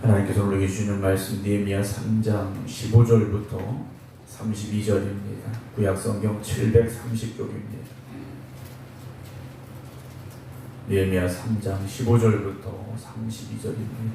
하나님께서 우리에게 주시는 말씀 느헤미야 3장 15절부터 32절입니다. 구약성경 730쪽입니다. 느헤미야 3장 15절부터 32절입니다.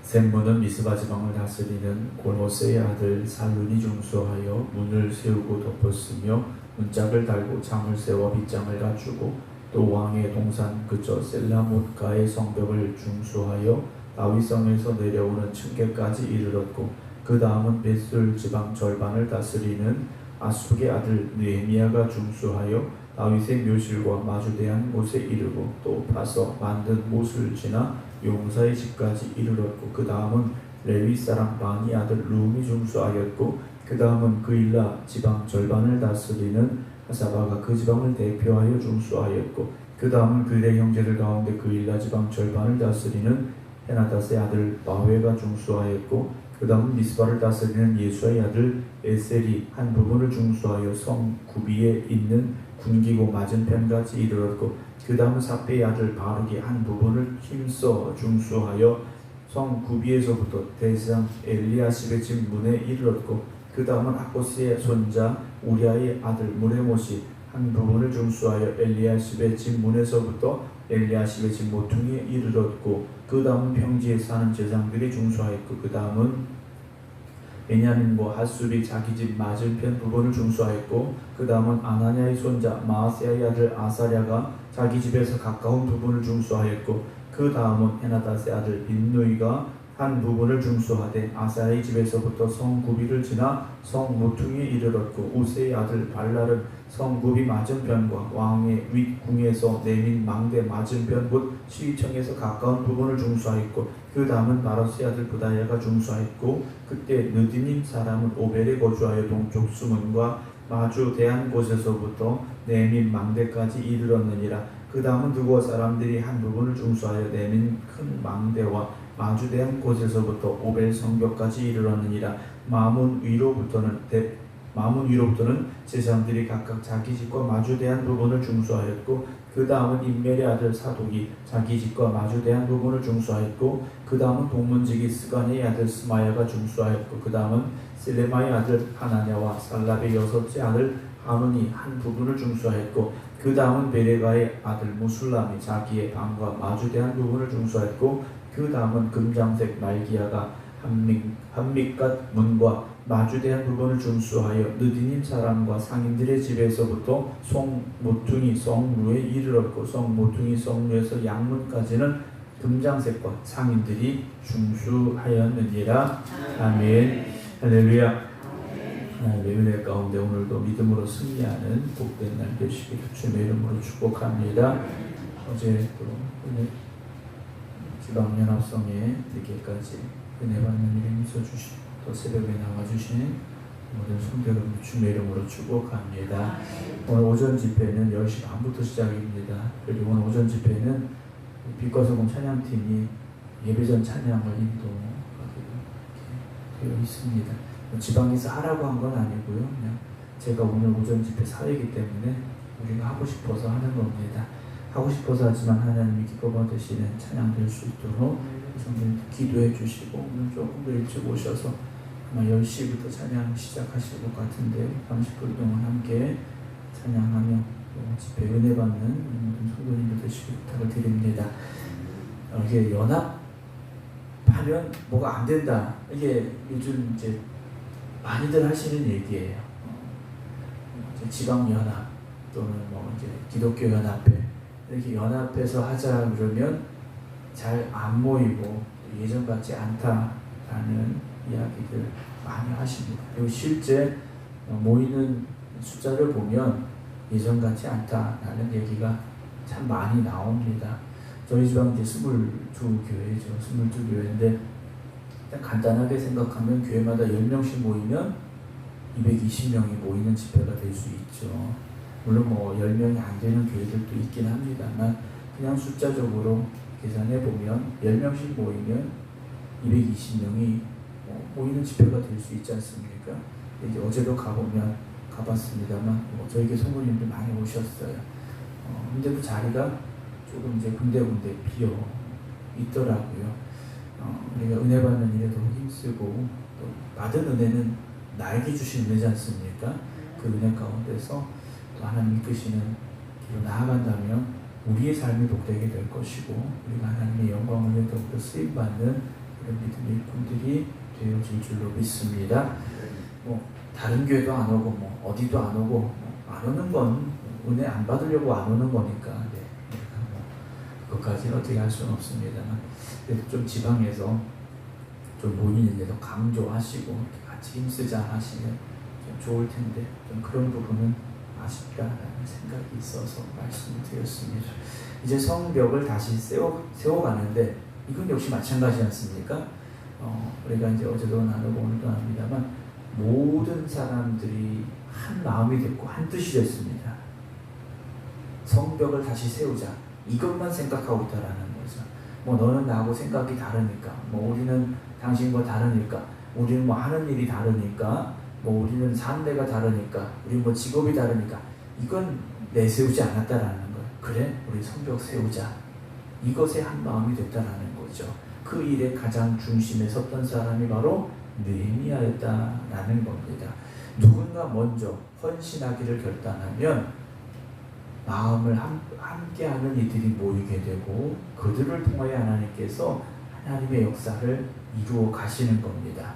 셈무는 미스바 지방을 다스리는 골호세의 아들 살룬이 중수하여 문을 세우고 덮었으며 문짝을 달고 창을 세워 빗장을 갖추고 또 왕의 동산 그저 셀라못가의 성벽을 중수하여 다윗성에서 내려오는 층계까지 이르렀고 그 다음은 벳술 지방 절반을 다스리는 아숙의 아들 느헤미야가 중수하여 다윗의 묘실과 마주대한 곳에 이르고 또 파서 만든 못을 지나 용사의 집까지 이르렀고 그 다음은 레위 사람 바니 아들 룸이 중수하였고 그 다음은 그일라 지방 절반을 다스리는 하사바가 그 지방을 대표하여 중수하였고 그 다음은 그들의 형제들 가운데 그일라 지방 절반을 다스리는 헤나닷의 아들 바웨가 중수하였고 그 다음은 미스바를 다스리는 예수의 아들 에셀이 한 부분을 중수하여 성 구비에 있는 군기고 맞은편까지 이르렀고 그 다음은 사페의 아들 바룩이 한 부분을 힘써 중수하여 성 구비에서부터 대상 엘리야십의 집 문에 이르렀고 그 다음은 아코스의 손자 우리아의 아들 무레못이 한 부분을 중수하여 엘리야십의 집 문에서부터 엘리야십의 집 모퉁이에 이르렀고 그 다음은 평지에 사는 제사장들이 중수하였고 그 다음은 베냐민과 핫술이 자기 집 맞은편 부분을 중수하였고 그 다음은 아나냐의 손자 마아세아의 아들 아사랴가 자기 집에서 가까운 부분을 중수하였고 그 다음은 헤나닷의 아들 빈누이가 한 부분을 중수하되 아사야의 집에서부터 성구비를 지나 성모퉁이에 이르렀고 우세의 아들 발랄은 성구비 맞은편과 왕의 윗궁에서 내민 망대 맞은편 곧 시위청에서 가까운 부분을 중수하였고 그 다음은 바로스의 아들 부다야가 중수하였고 그때 느디님 사람은 오벨에 거주하여 동쪽 수문과 마주대한 곳에서부터 내민 망대까지 이르렀느니라. 그 다음은 두고 사람들이 한 부분을 중수하여 내민 큰 망대와 마주대한 곳에서부터 오벨 성벽까지 이르렀느니라. 마문 위로부터는 제사장들이 각각 자기 집과 마주대한 부분을 중수하였고 그 다음은 임멜의 아들 사독이 자기 집과 마주대한 부분을 중수하였고 그 다음은 동문지기 스가니의 아들 스마야가 중수하였고 그 다음은 셀레마의 아들 하나냐와 살랍의 여섯째 아들 하문이 한 부분을 중수하였고 그 다음은 베레가의 아들 무술람이 자기의 방과 마주대한 부분을 중수하였고 그 다음은 금장색 말기야가 한밑갓 문과 마주대한 부분을 중수하여 느디님 사람과 상인들의 집에서부터 성모퉁이 성루에 이르렀고 성모퉁이 성루에서 양문까지는 금장색과 상인들이 중수하였느니라. 아멘. 할렐루야. 은혜 가운데 오늘도 믿음으로 승리하는 복된 날 되시기를 주님의 이름으로 축복합니다. 어제 또 지방연합성에 늦게까지 은혜 받는 일에 있어주시고 또 새벽에 나와주신 모든 성도 여러분 주님의 이름으로 축복합니다. 오늘 오전 집회는 10시 반부터 시작입니다. 그리고 오늘 오전 집회는 빛과 소금 찬양팀이 예배전 찬양을 인도하게 되어 있습니다. 지방에서 하라고 한 건 아니고요. 그냥 제가 오늘 오전 집회 사회이기 때문에 우리가 하고 싶어서 하는 겁니다. 하고 싶어서 하지만 하나님이 기뻐 받으시는 찬양 될 수 있도록 성도님 기도해 주시고 오늘 조금 더 일찍 오셔서 아마 10시부터 찬양 시작하실 것 같은데 30분 동안 함께 찬양하며 집회 은혜 받는 모든 성도님들 되시길 부탁을 드립니다. 이게 연합하면 뭐가 안 된다. 이게 요즘 이제 많이들 하시는 얘기예요. 지방연합 또는 이제 기독교 연합회 이렇게 연합해서 하자 그러면 잘 안 모이고 예전 같지 않다라는 이야기들 많이 하십니다. 그리고 실제 모이는 숫자를 보면 예전 같지 않다라는 얘기가 참 많이 나옵니다. 저희 지방 이제 22교회죠. 22교회인데 간단하게 생각하면 교회마다 10명씩 모이면 220명이 모이는 집회가 될 수 있죠. 물론 10명이 안 되는 교회들도 있긴 합니다만 그냥 숫자적으로 계산해 보면 10명씩 모이면 220명이 모이는 집회가 될 수 있지 않습니까? 이제 어제도 가봤습니다만 저희 교회 성도님들 많이 오셨어요. 근데 그 자리가 조금 이제 군데군데 비어 있더라고요. 우리가 은혜 받는 일에 더 힘쓰고 또 받은 은혜는 나에게 주신 은혜지 않습니까? 그 은혜 가운데서 또 하나님 이끄시는 길로 나아간다면 우리의 삶이 복되게 될 것이고 우리가 하나님의 영광을 위해 더욱더 쓰임받는 그런 믿음의 일꾼들이 되어질 줄로 믿습니다. 다른 교회도 안 오고 어디도 안 오고 안 오는 건 은혜 안 받으려고 안 오는 거니까 그것까지는 어떻게 할 수는 없습니다만 그래도 좀 지방에서 좀 모이는 일도 강조하시고 같이 힘쓰자 하시면 좀 좋을 텐데 좀 그런 부분은 아쉽다라는 생각이 있어서 말씀을 드렸습니다. 이제 성벽을 다시 세워가는데 이건 역시 마찬가지 않습니까? 우리가 이제 어제도 나누고 오늘도 나눕니다만 모든 사람들이 한 마음이 됐고 한 뜻이 됐습니다. 성벽을 다시 세우자 이것만 생각하고 있다라는 거죠. 너는 나하고 생각이 다르니까 우리는 당신과 다르니까 우리는 하는 일이 다르니까 우리는 삶대가 다르니까 우리 직업이 다르니까 이건 내세우지 않았다라는 거예요. 그래 우리 성벽 세우자 이것에 한 마음이 됐다라는 거죠. 그 일의 가장 중심에 섰던 사람이 바로 느헤미야였다라는 겁니다. 누군가 먼저 헌신하기를 결단하면 마음을 함께하는 이들이 모이게 되고 그들을 통하여 하나님께서 하나님의 역사를 이루어 가시는 겁니다.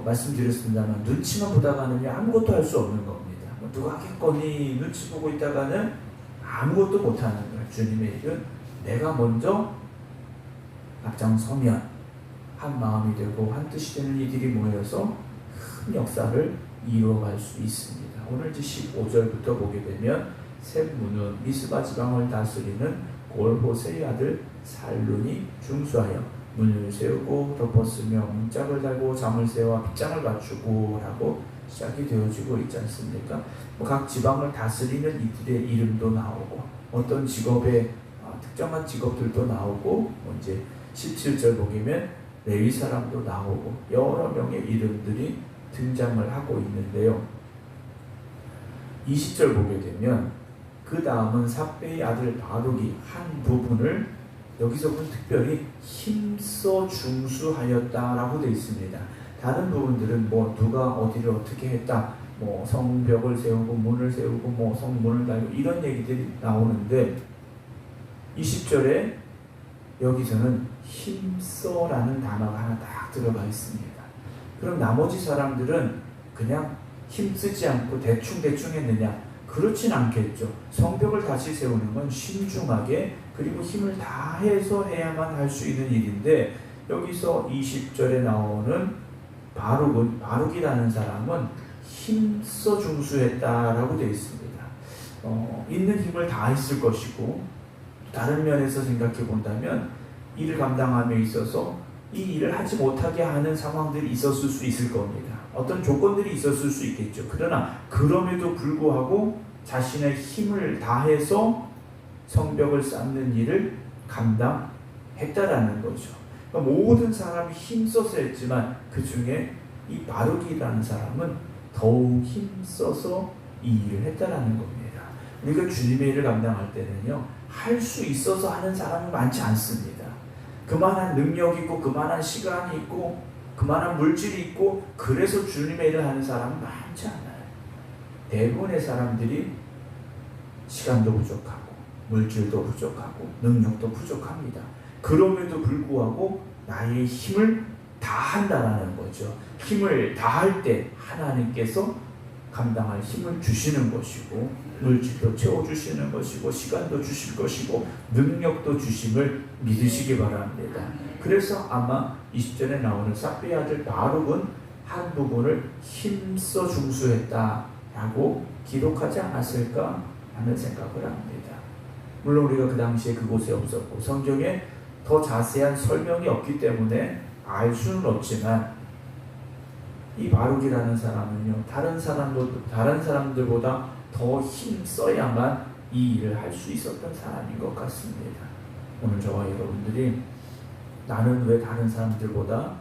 말씀드렸습니다만 눈치만 보다가는 아무것도 할 수 없는 겁니다. 누가 하겠거니 눈치 보고 있다가는 아무것도 못하는 거예요. 주님의 일은 내가 먼저 앞장서면 한 마음이 되고 한 뜻이 되는 이들이 모여서 큰 역사를 이루어갈 수 있습니다. 오늘 이제 15절부터 보게 되면 셈문은 미스바 지방을 다스리는 골호세의 아들 살룬이 중수하여 문을 세우고 덮었으며 문짝을 달고 잠을 세워 빗장을 갖추고 라고 시작이 되어지고 있지 않습니까? 각 지방을 다스리는 이들의 이름도 나오고 어떤 직업의 특정한 직업들도 나오고 이제 17절 보면 레위 사람도 나오고 여러 명의 이름들이 등장을 하고 있는데요. 20절 보게 되면 그 다음은 삽베의 아들 바룩이 한 부분을 여기서는 특별히 힘써 중수하였다라고 되어 있습니다. 다른 부분들은 누가 어디를 어떻게 했다, 성벽을 세우고 문을 세우고 성문을 달고 이런 얘기들이 나오는데 20절에 여기서는 힘써라는 단어가 하나 딱 들어가 있습니다. 그럼 나머지 사람들은 그냥 힘쓰지 않고 대충 했느냐? 그렇진 않겠죠. 성벽을 다시 세우는 건 신중하게 그리고 힘을 다해서 해야만 할 수 있는 일인데 여기서 20절에 나오는 바룩이라는 사람은 힘써 중수했다라고 되어 있습니다. 있는 힘을 다했을 것이고 다른 면에서 생각해 본다면 일을 감당함에 있어서 이 일을 하지 못하게 하는 상황들이 있었을 수 있을 겁니다. 어떤 조건들이 있었을 수 있겠죠. 그러나 그럼에도 불구하고 자신의 힘을 다해서 성벽을 쌓는 일을 감당했다라는 거죠. 그러니까 모든 사람이 힘써서 했지만 그 중에 이 바룩이라는 사람은 더욱 힘써서 이 일을 했다라는 겁니다. 우리가 주님의 일을 감당할 때는요, 할 수 있어서 하는 사람은 많지 않습니다. 그만한 능력이 있고 그만한 시간이 있고 그만한 물질이 있고 그래서 주님의 일을 하는 사람은 많지 않아요. 대부분의 사람들이 시간도 부족하고 물질도 부족하고 능력도 부족합니다. 그럼에도 불구하고 나의 힘을 다한다라는 거죠. 힘을 다할 때 하나님께서 감당할 힘을 주시는 것이고 물질도 채워주시는 것이고 시간도 주실 것이고 능력도 주심을 믿으시기 바랍니다. 그래서 아마 20절에 나오는 삽베의 아들 바룩은 한 부분을 힘써 중수했다라고 기록하지 않았을까 하는 생각을 합니다. 물론 우리가 그 당시에 그곳에 없었고 성경에 더 자세한 설명이 없기 때문에 알 수는 없지만 이 바룩이라는 사람은요, 다른 사람들보다 더 힘써야만 이 일을 할 수 있었던 사람인 것 같습니다. 오늘 저와 여러분들이 나는 왜 다른 사람들보다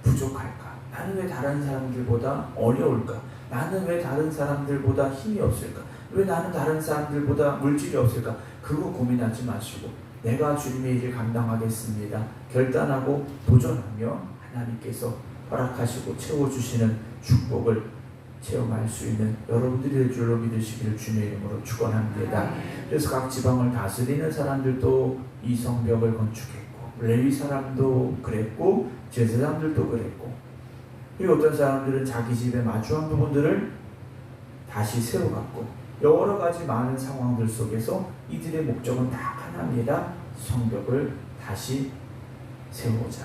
부족할까? 나는 왜 다른 사람들보다 어려울까? 나는 왜 다른 사람들보다 힘이 없을까? 왜 나는 다른 사람들보다 물질이 없을까? 그거 고민하지 마시고 내가 주님의 일을 감당하겠습니다. 결단하고 도전하며 하나님께서 허락하시고 채워주시는 축복을 체험할 수 있는 여러분들이 될 줄로 믿으시기를 주님의 이름으로 축원합니다. 그래서 각 지방을 다스리는 사람들도 이 성벽을 건축했고 레위 사람도 그랬고 제사장들도 그랬고 그리고 어떤 사람들은 자기 집에 마주한 부분들을 다시 세워갔고 여러 가지 많은 상황들 속에서 이들의 목적은 다 하나입니다. 성벽을 다시 세우자라는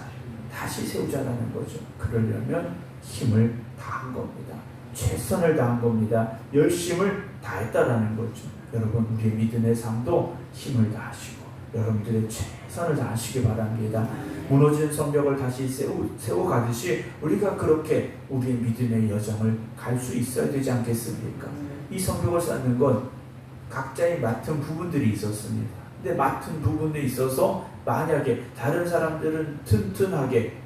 거죠. 그러려면 힘을 다한 겁니다. 최선을 다한 겁니다. 열심을 다했다라는 거죠. 여러분 우리의 믿음의 삶도 힘을 다하시고 여러분들의 최선을 다하시기 바랍니다. 무너진 성벽을 다시 세워가듯이 우리가 그렇게 우리의 믿음의 여정을 갈 수 있어야 되지 않겠습니까? 이 성벽을 쌓는 건 각자의 맡은 부분들이 있었습니다. 근데 맡은 부분에 있어서 만약에 다른 사람들은 튼튼하게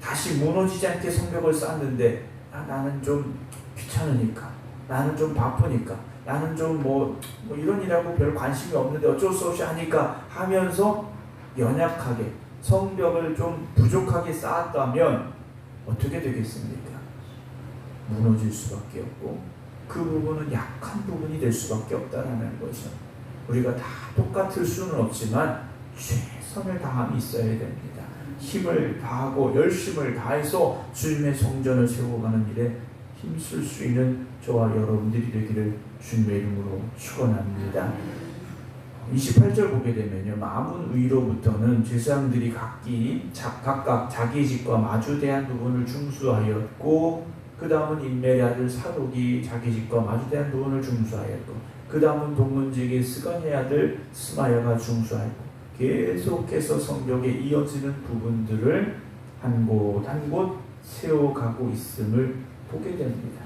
다시 무너지지 않게 성벽을 쌓는데 나는 좀 귀찮으니까, 나는 좀 바쁘니까, 나는 좀 뭐 이런 일하고 별 관심이 없는데 어쩔 수 없이 하니까 하면서 연약하게 성벽을 좀 부족하게 쌓았다면 어떻게 되겠습니까? 무너질 수밖에 없고 그 부분은 약한 부분이 될 수밖에 없다는 거죠. 우리가 다 똑같을 수는 없지만 최선을 다함이 있어야 됩니다. 힘을 다하고 열심을 다해서 주님의 성전을 세워가는 일에 힘쓸 수 있는 저와 여러분들이 되기를 주님의 이름으로 축원합니다. 28절 보게 되면요, 마문 위로부터는 제사장들이 각각 자기 집과 마주대한 부분을 중수하였고, 그 다음은 인멜의 아들 사독이 자기 집과 마주대한 부분을 중수하였고, 그 다음은 동문지기 스가냐의 아들 스마야가 중수하였고, 계속해서 성벽에 이어지는 부분들을 한 곳 한 곳 세워가고 있음을 보게 됩니다.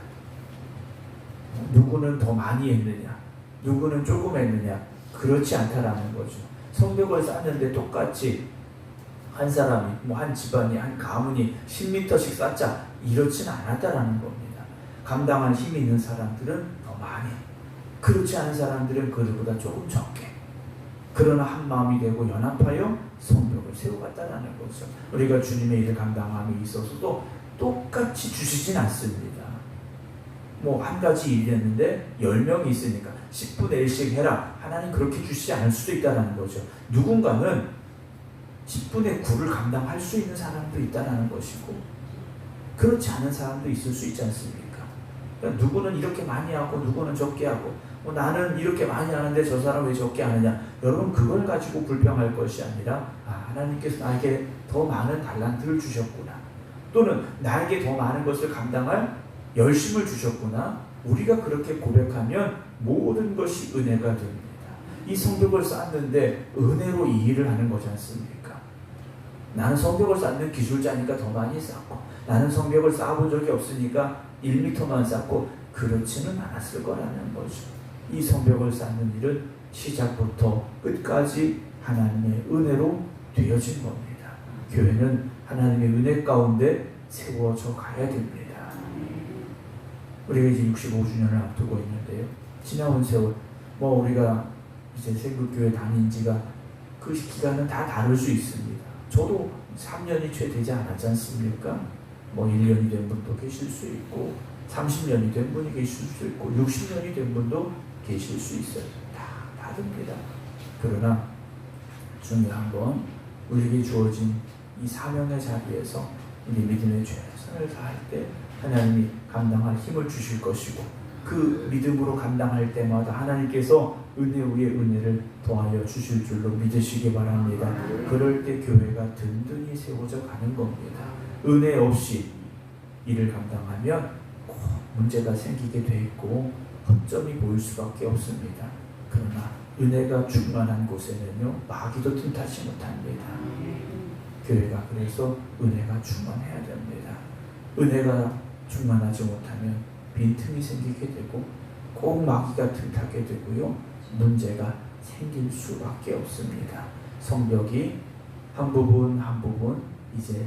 누구는 더 많이 했느냐, 누구는 조금 했느냐, 그렇지 않다라는 거죠. 성벽을 쌓는데 똑같이 한 사람이, 한 집안이, 한 가문이 10m씩 쌓자 이렇지는 않았다라는 겁니다. 감당할 힘이 있는 사람들은 더 많이, 그렇지 않은 사람들은 그들보다 조금 적게, 그러나 한 마음이 되고 연합하여 성벽을 세워갔다라는 거죠. 우리가 주님의 일을 감당함에 있어서도 똑같이 주시진 않습니다. 한 가지 일이 했는데 10명이 있으니까 10분의 1씩 해라, 하나님 그렇게 주시지 않을 수도 있다는 거죠. 누군가는 10분의 9를 감당할 수 있는 사람도 있다는 것이고, 그렇지 않은 사람도 있을 수 있지 않습니까? 그러니까 누구는 이렇게 많이 하고 누구는 적게 하고, 나는 이렇게 많이 하는데 저 사람 왜 적게 하느냐, 여러분 그걸 가지고 불평할 것이 아니라 하나님께서 나에게 더 많은 달란트를 주셨구나, 또는 나에게 더 많은 것을 감당할 열심을 주셨구나, 우리가 그렇게 고백하면 모든 것이 은혜가 됩니다. 이 성벽을 쌓는데 은혜로 이 일을 하는 거지 않습니까? 나는 성벽을 쌓는 기술자니까 더 많이 쌓고, 나는 성벽을 쌓아본 적이 없으니까 1m만 쌓고, 그렇지는 않았을 거라는 거죠. 이 성벽을 쌓는 일은 시작부터 끝까지 하나님의 은혜로 되어진 겁니다. 교회는 하나님의 은혜 가운데 세워져 가야 됩니다. 우리가 이제 65주년을 앞두고 있는데요, 지나온 세월, 우리가 이제 생극교회 다닌 지가 그 기간은 다 다를 수 있습니다. 저도 3년이 채 되지 않았지 않습니까? 1년이 된 분도 계실 수 있고, 30년이 된 분이 계실 수 있고, 60년이 된 분도 계실 수 있어요. 다 다릅니다. 그러나 중요한 건 우리에게 주어진 이 사명의 자리에서 우리 믿음의 최선을 다할 때 하나님이 감당할 힘을 주실 것이고, 그 믿음으로 감당할 때마다 하나님께서 은혜 위에 은혜를 더하여 주실 줄로 믿으시기 바랍니다. 그럴 때 교회가 든든히 세워져 가는 겁니다. 은혜 없이 일을 감당하면 꼭 문제가 생기게 돼 있고 허점이 보일 수밖에 없습니다. 그러나 은혜가 충만한 곳에는요, 마귀도 틈타지 못합니다. 교회가 그래서 은혜가 충만해야 됩니다. 은혜가 충만하지 못하면 빈틈이 생기게 되고 꼭 마귀가 틈타게 되고요, 문제가 생길 수밖에 없습니다. 성벽이 한 부분 한 부분 이제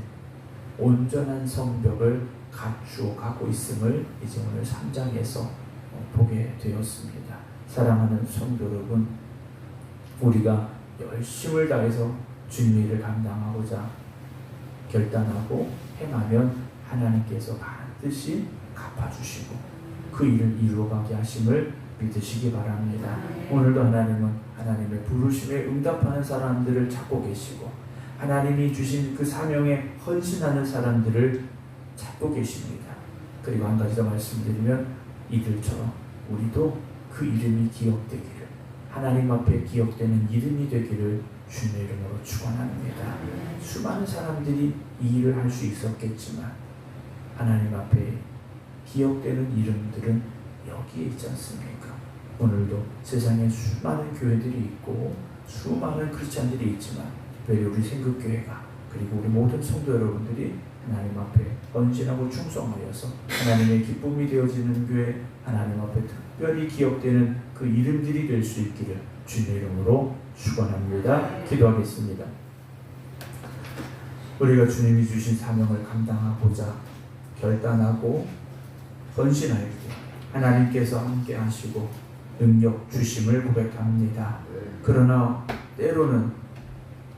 온전한 성벽을 갖추어 가고 있음을 이제 오늘 3장에서 보게 되었습니다. 사랑하는 성도 여러분, 우리가 열심을 다해서 주님의 일을 감당하고자 결단하고 행하면 하나님께서 반드시 갚아주시고 그 일을 이루어가게 하심을 믿으시기 바랍니다. 오늘도 하나님은 하나님의 부르심에 응답하는 사람들을 찾고 계시고 하나님이 주신 그 사명에 헌신하는 사람들을 찾고 계십니다. 그리고 한 가지 더 말씀드리면 이들처럼 우리도 그 이름이 기억되기를, 하나님 앞에 기억되는 이름이 되기를 주님의 이름으로 축원합니다. 수많은 사람들이 이 일을 할 수 있었겠지만 하나님 앞에 기억되는 이름들은 여기에 있지 않습니까? 오늘도 세상에 수많은 교회들이 있고 수많은 크리스찬들이 있지만 특별히 우리 생극교회가 그리고 우리 모든 성도 여러분들이 하나님 앞에 헌신하고 충성하여서 하나님의 기쁨이 되어지는 교회, 하나님 앞에 특별히 기억되는 그 이름들이 될 수 있기를 주님의 이름으로 축원합니다. 기도하겠습니다. 우리가 주님이 주신 사명을 감당하고자 결단하고 헌신할 때 하나님께서 함께 하시고 능력 주심을 고백합니다. 그러나 때로는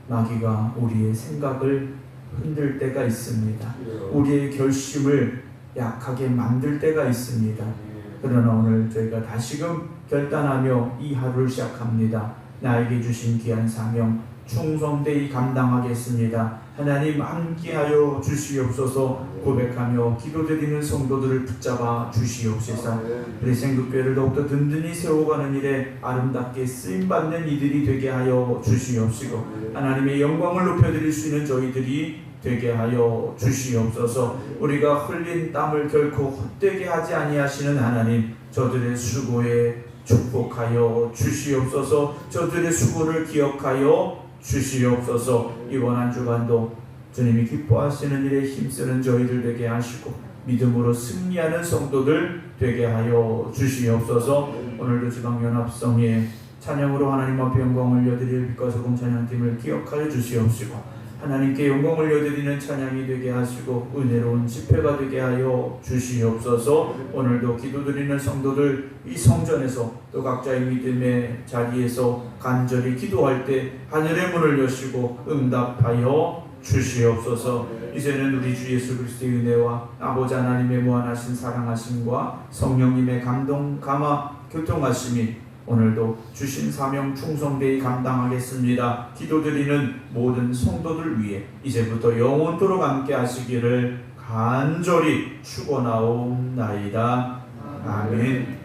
마귀가 우리의 생각을 흔들 때가 있습니다. 우리의 결심을 약하게 만들 때가 있습니다. 그러나 오늘 저희가 다시금 결단하며 이 하루를 시작합니다. 나에게 주신 귀한 사명 충성되이 감당하겠습니다. 하나님 함께하여 주시옵소서. 고백하며 기도드리는 성도들을 붙잡아 주시옵소서. 우리 생극교회를 더욱더 든든히 세워가는 일에 아름답게 쓰임받는 이들이 되게 하여 주시옵시고 하나님의 영광을 높여드릴 수 있는 저희들이 되게 하여 주시옵소서. 우리가 흘린 땀을 결코 헛되게 하지 아니하시는 하나님, 저들의 수고에 축복하여 주시옵소서. 저들의 수고를 기억하여 주시옵소서. 이번 한 주간도 주님이 기뻐하시는 일에 힘쓰는 저희들 되게 하시고 믿음으로 승리하는 성도들 되게 하여 주시옵소서. 오늘도 지방연합성의 찬양으로 하나님 앞에 영광을 올려드릴 빛과 소금 찬양팀을 기억하여 주시옵시고 하나님께 영광을 올려드리는 찬양이 되게 하시고 은혜로운 집회가 되게 하여 주시옵소서. 오늘도 기도드리는 성도들 이 성전에서 또 각자의 믿음의 자리에서 간절히 기도할 때 하늘의 문을 여시고 응답하여 주시옵소서. 이제는 우리 주 예수 그리스도의 은혜와 아버지 하나님의 무한하신 사랑하심과 성령님의 감동 감화 교통하심이 오늘도 주신 사명 충성되이 감당하겠습니다. 기도드리는 모든 성도들 위해 이제부터 영원토록 함께 하시기를 간절히 축원하옵나이다. 아멘.